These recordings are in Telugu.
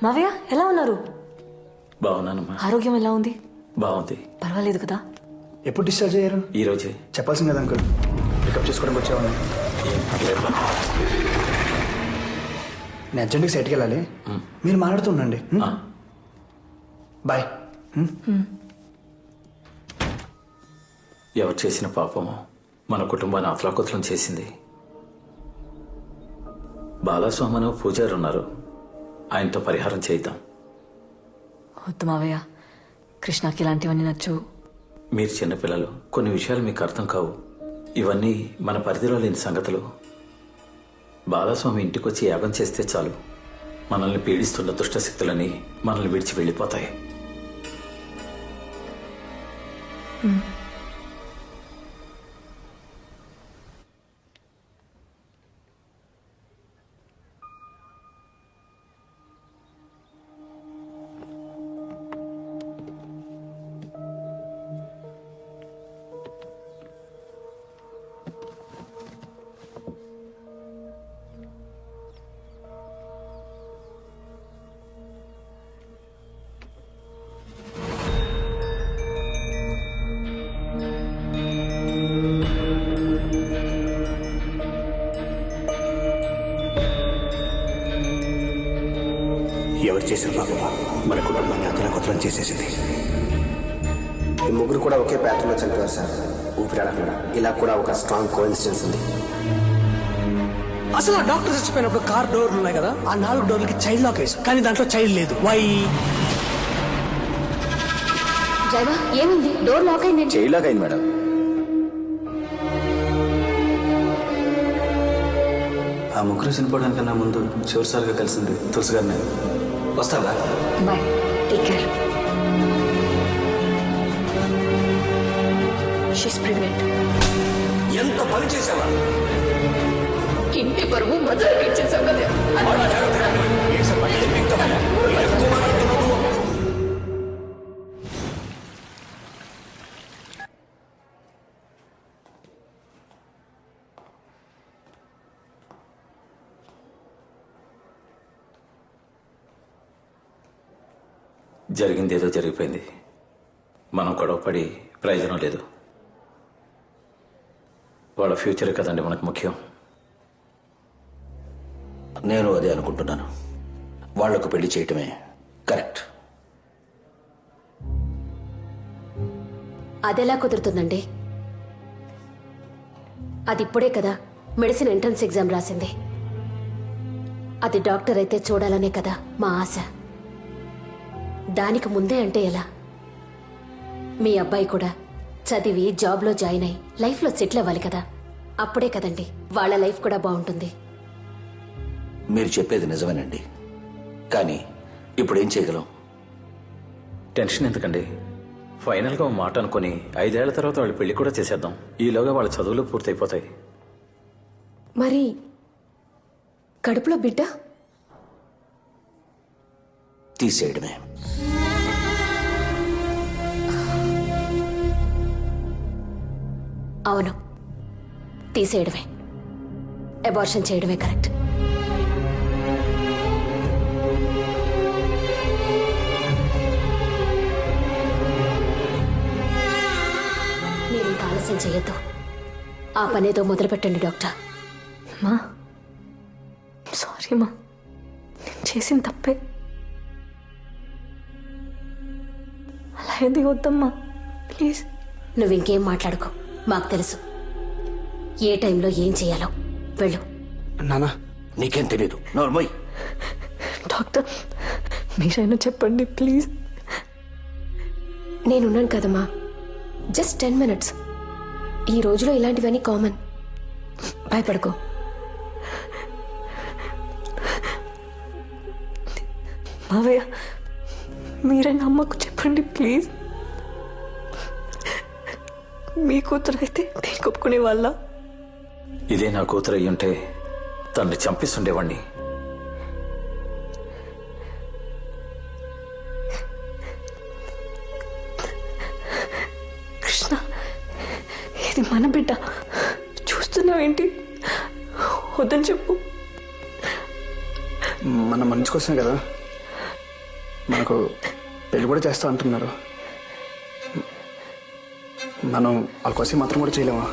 మావయ్య ఎలా ఉన్నారు? బాగున్నానమ్మా. ఆరోగ్యం ఎలా ఉంది? బాగుంది. పర్వాలేదు కదా? ఎప్పుడు డిశ్చార్జ్ అయ్యారు? ఈ రోజే. చెప్పాల్సింది కదా అంకుల్, పికప్ చేసుకోవడానికి వచ్చామని. ఏం పర్లేదు. నేను అర్జెంట్గా సైట్కి వెళ్ళాలి, మీరు మాట్లాడుతూ ఉండండి. బాయ్. ఎవరు చేసిన పాపమో మన కుటుంబాన్ని అతలాకుతలం చేసింది. బాలస్వామను పూజారి ఉన్నారు, ఆయనతో పరిహారం చేద్దాం. వద్దు మావయ్య, కృష్ణకి ఇలాంటివన్నీ నచ్చు. మీరు చిన్నపిల్లలు, కొన్ని విషయాలు మీకు అర్థం కావు. ఇవన్నీ మన పరిధిలో లేని సంగతులు. బాలస్వామి ఇంటికి వచ్చి యాగం చేస్తే చాలు, మనల్ని పీడిస్తున్న దుష్టశక్తులని మనల్ని విడిచి వెళ్ళిపోతాయి. ఎవరు చేసిన పాపమా మన కుటుంబాన్ని అతలాకుతలం చేసేసింది. ఈ ముగ్గురు కూడా ఒకే ప్యాటర్న్లో చనిపోయారు సార్, ఊపిరాడకుండా. ఇలా కూడా ఒక స్ట్రాంగ్ కోఇన్సిడెన్స్ ఉంది. అసలు ఆ డాక్టర్ చచ్చిపోయినప్పుడు కార్ డోర్లు ఉన్నాయి కదా, ఆ 4 డోర్లకి చైల్డ్ లాక్ వేసాం, కానీ దాంట్లో చైల్డ్ లేదు. వై? డ్రైవర్ ఏమైంది? డోర్ లాక్ అయింది. చైల్డ్ అయింది మేడం. ఆ ముగ్గురు చనిపోవడానికన్నా ముందు చివరిసారిగా కలిసింది తులసి గారిని. వస్తావా? Bye, take care. She's pregnant. ఎంత పని చేసావా? ఇంటి పరువు మజాకి ఇచ్చేసాం కదా. జరిగింది ఏదో జరిగిపోయింది, మనం గొడవపడి ప్రయోజనం లేదు. వాళ్ళ ఫ్యూచర్ కదండి మనకు ముఖ్యం. నేను అదే అనుకుంటున్నాను. వాళ్లకు పెళ్లి చేయటమే కరెక్ట్. అదెలా కుదురుతుందండి? అది ఇప్పుడే కదా మెడిసిన్ ఎంట్రన్స్ ఎగ్జామ్ రాసింది. అది డాక్టర్ అయితే చూడాలనే కదా మా ఆశ. దానికి ముందే అంటే ఎలా? మీ అబ్బాయి కూడా చదివి జాబ్లో జాయిన్ అయ్యి లైఫ్లో సెటిల్ అవ్వాలి కదా, అప్పుడే కదండి వాళ్ళ లైఫ్ కూడా బాగుంటుంది. మీరు చెప్పేది నిజమేనండి, కానీ ఇప్పుడు ఏం చేయగలం? టెన్షన్ ఎందుకండి? ఫైనల్గా ఒక మాట అనుకుని 5 ఏళ్ల తర్వాత వాళ్ళ పెళ్లి కూడా చేసేద్దాం. ఈలోగా వాళ్ళ చదువులు పూర్తయిపోతాయి. మరి కడుపులో బిడ్డ? తీసేయడమే. అవును, తీసేయడమే. అబార్షన్ చేయడమే కరెక్ట్. మీరు ఇంకా ఆలస్యం చేయొద్దు. ఆ పనేదో మొదలు పెట్టండి డాక్టర్. మా సారీ మా, నేను చేసిన తప్పే. అలా ఏది వద్దమ్మా, ప్లీజ్. నువ్వు ఇంకేం మాట్లాడుకో, మాకు తెలుసు ఏ టైంలో ఏం చేయాలో. వెళ్ళు. నానా, నీకేం తెలీదు. నార్మల్. డాక్టర్ మీరైనా చెప్పండి ప్లీజ్. నేనున్నాను కదమ్మా, జస్ట్ 10 minutes. ఈ రోజులో ఇలాంటివన్నీ కామన్. భయపడుకో. మావయ్య మీరైనా అమ్మకు చెప్పండి ప్లీజ్. మీ కూతురు అయితే నేను ఒప్పుకునే వాళ్ళ? ఇదే నా కూతురు అయ్యుంటే తనని చంపిస్తుండేవాణ్ణి. కృష్ణ, ఇది మన బిడ్డ. చూస్తున్నావేంటి? వద్దని చెప్పు. మన మంచి కోసమే కదా. మనకు పెళ్లి కూడా చేస్తా అంటున్నారు. మనం వాళ్ళ కోసం మాత్రం కూడా చేయలేమా?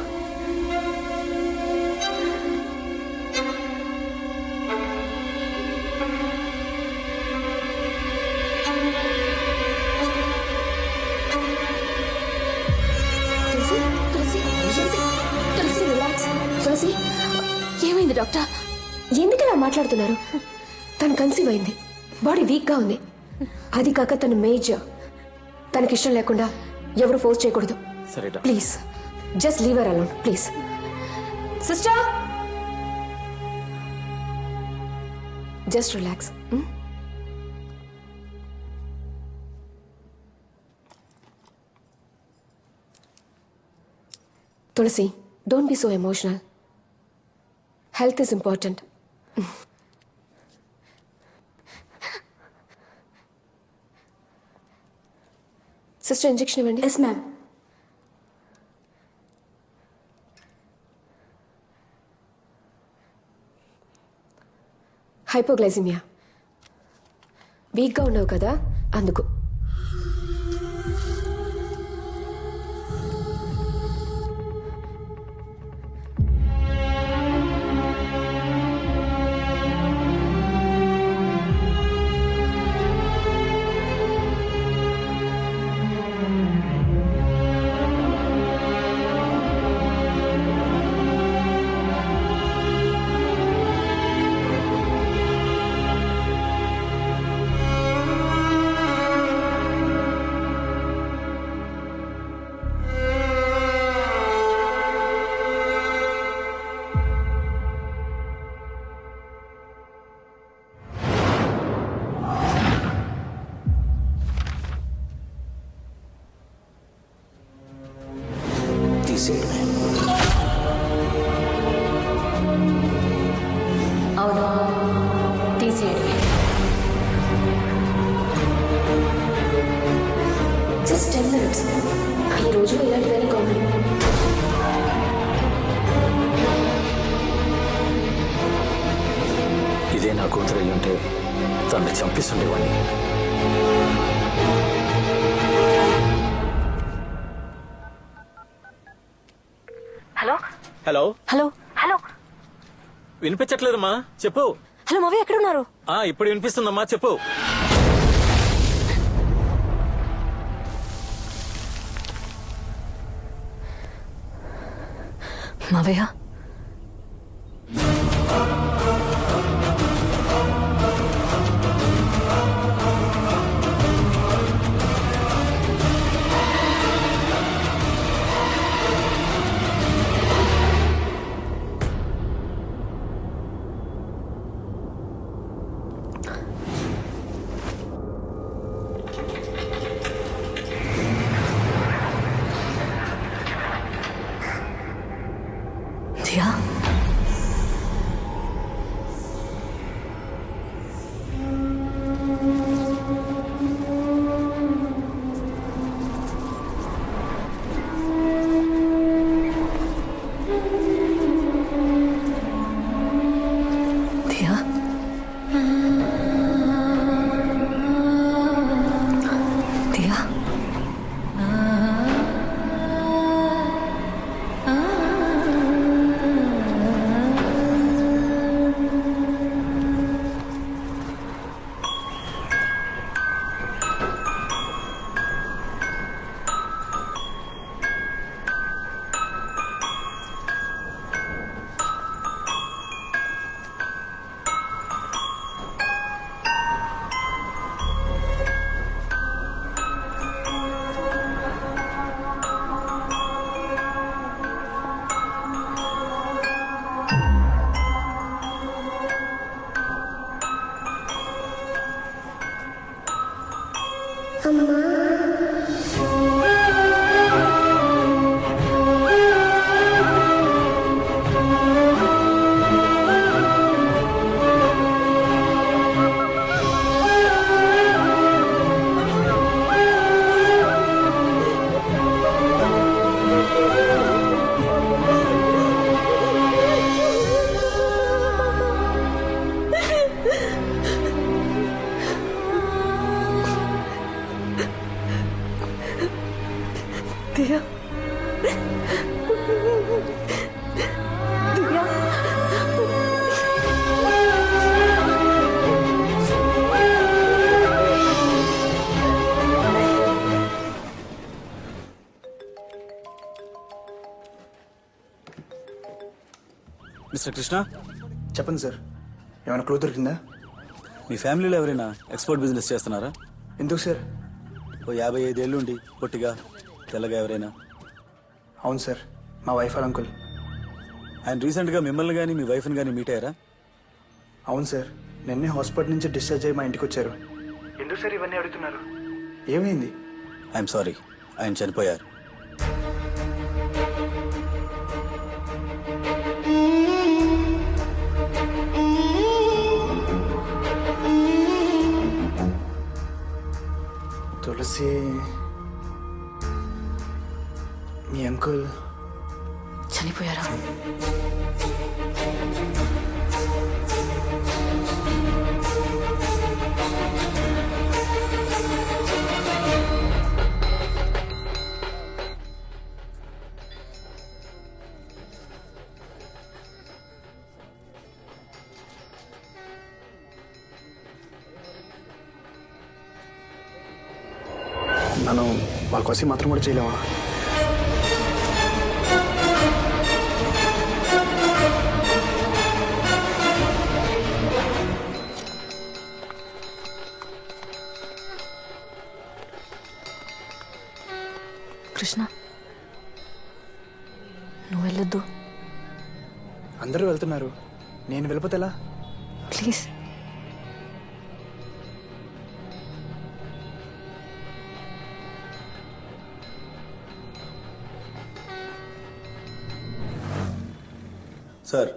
తులసి, ఏమైంది డాక్టర్? ఎందుకు ఇలా మాట్లాడుతున్నారు? తను కన్సీవ్ అయింది, బాడీ వీక్గా ఉంది. అది కాక తను మేజర్. తనకిష్టం లేకుండా ఎవరు ఫోర్స్ చేయకూడదు. సరే doctor. Please just leave her alone please. Sister, just relax. Tulasi, don't be so emotional. Health is important. Sister, injection ఇవ్వండి. Yes ma'am. హైపోగ్లైసిమియా. వీక్గా ఉన్నావు కదా, అందుకు. తీసేయడమే. అవును, తీసేయండి. Just 10 minutes. ఈ రోజు ఇలాంటివన్నీ కామన్. ఇదే నా కూతురు అయి ఉంటే తనని చంపిస్తుండేవాడిని. హలో హలో హలో హలో వినిపించట్లేదమ్మా, చెప్పు. హలో మావయ్య, ఎక్కడ ఉన్నారు? ఇప్పుడు వినిపిస్తుందమ్మా, చెప్పు. మావయ్య, దియా, దియా, దియా. దియా దియా మిస్టర్ కృష్ణ, చెప్పండి సార్, ఏమైనా క్లూ దొరికిందా? మీ ఫ్యామిలీలో ఎవరైనా ఎక్స్పోర్ట్ బిజినెస్ చేస్తున్నారా? ఎందుకు సార్? ఓ 55 ఏళ్ళు ఉండి పొట్టిగా తెల్లగా ఎవరైనా? అవును సార్, మా వైఫ్ వాళ్ళ అంకుల్. ఆయన రీసెంట్గా మిమ్మల్ని కానీ మీ వైఫ్ని కానీ మీట్ అయ్యారా? అవును సార్, నిన్నే హాస్పిటల్ నుంచి డిశ్చార్జ్ అయ్యి మా ఇంటికి వచ్చారు. ఎందుకు సార్ ఇవన్నీ అడుగుతున్నారు? ఏమైంది? ఐఎమ్ సారీ, ఆయన చనిపోయారు. తులసి, మీ అంకుల్ చనిపోయారా? మనం వాళ్ళ కోసం మాత్రం కూడా చేయలేమా? కృష్ణ, నువ్వు వెళ్ళొద్దు. అందరూ వెళ్తున్నారు, నేను వెళ్ళిపోతే ఎలా? ప్లీజ్. సార్,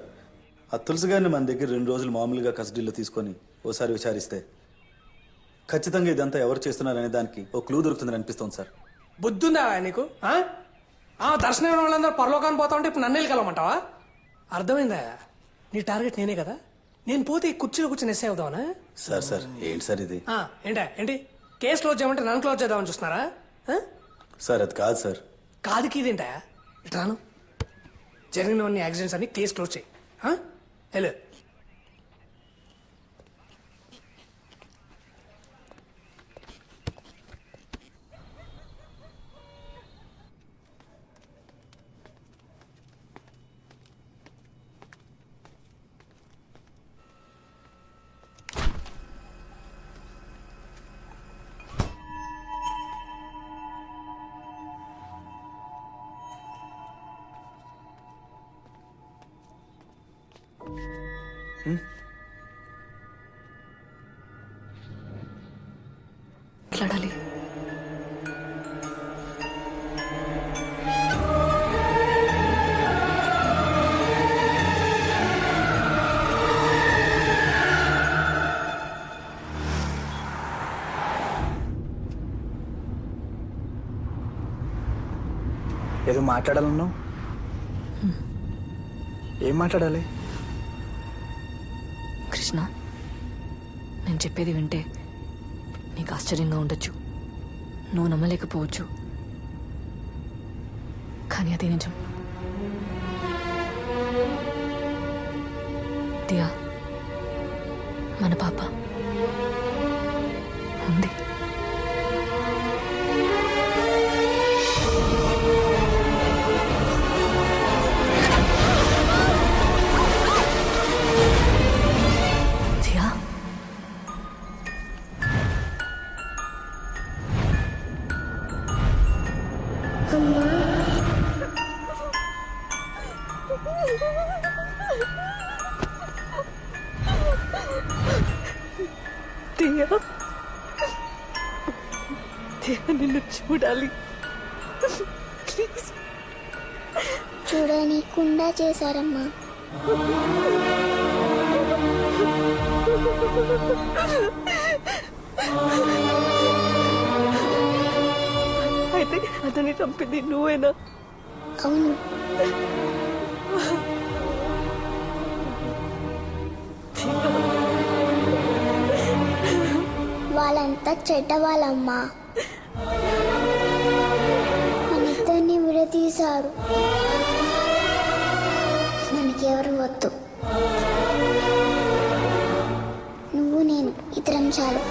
ఆ తులసి గారిని మన దగ్గర 2 రోజులు మామూలుగా కస్టడీలో తీసుకొని ఓసారి విచారిస్తే ఖచ్చితంగా ఇదంతా ఎవరు చేస్తున్నారనే దానికి ఓ క్లూ దొరుకుతుందని అనిపిస్తోంది సార్. బుద్ధుందా నీకు? దర్శనం వాళ్ళందరూ పరలోకాన్ని పోతా ఉంటే ఇప్పుడు నన్ను వెళ్ళగలమంటావా? అర్థమైందా? నీ టార్గెట్ నేనే కదా. నేను పోతే ఈ కుర్చీలో కూర్చొని ఎస్ఐ అవుదామనా? సార్ ఏంటి సార్ ఇది? ఏంటి కేసు క్లోజ్ చేయమంటే నన్ను క్లోజ్ చేద్దామని చూస్తున్నారా? సార్ అది కాదు సార్. కాదుకి ఇదేంటా? ఇట్లాను జరిగినవన్నీ యాక్సిడెంట్స్ అన్ని కేసు క్లోజ్ చేయి. హలో, మాట్లాడాలి. ఏదో మాట్లాడాలన్నావు, ఏం మాట్లాడాలి? కృష్ణ, నేను చెప్పేది వింటే నీకు ఆశ్చర్యంగా ఉండొచ్చు, నువ్వు నమ్మలేకపోవచ్చు, కానీ అది నిజం. దియా మన పాప ఉంది. దియా, దియా, దియా నిన్ను చూడాలి, ప్లీజ్. చూడనీకుండా చేశారమ్మా. అయితే అతన్ని చంపింది నువ్వేనా? అవును. వాళ్ళంతా చెడ్డ వాళ్ళమ్మా. మనిద్దరిని చేశారు. మనకెవరు వద్దు, నువ్వు నేను ఇద్దరం చాలు.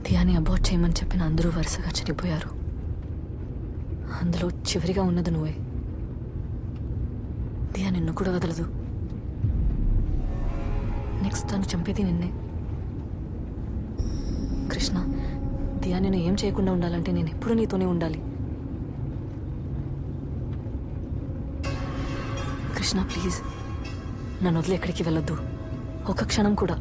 దియాని అబార్ట్ చేయమని చెప్పిన అందరూ వరుసగా చనిపోయారు. అందులో చివరిగా ఉన్నది నువ్వే. దియా నిన్ను కూడా వదలదు. నెక్స్ట్ తను చంపేది నిన్నే. కృష్ణ, దియా నేను ఏం చేయకుండా ఉండాలంటే నేను ఎప్పుడు నీతోనే ఉండాలి. కృష్ణ ప్లీజ్, నన్ను వదిలి ఎక్కడికి వెళ్ళొద్దు, ఒక్క క్షణం కూడా.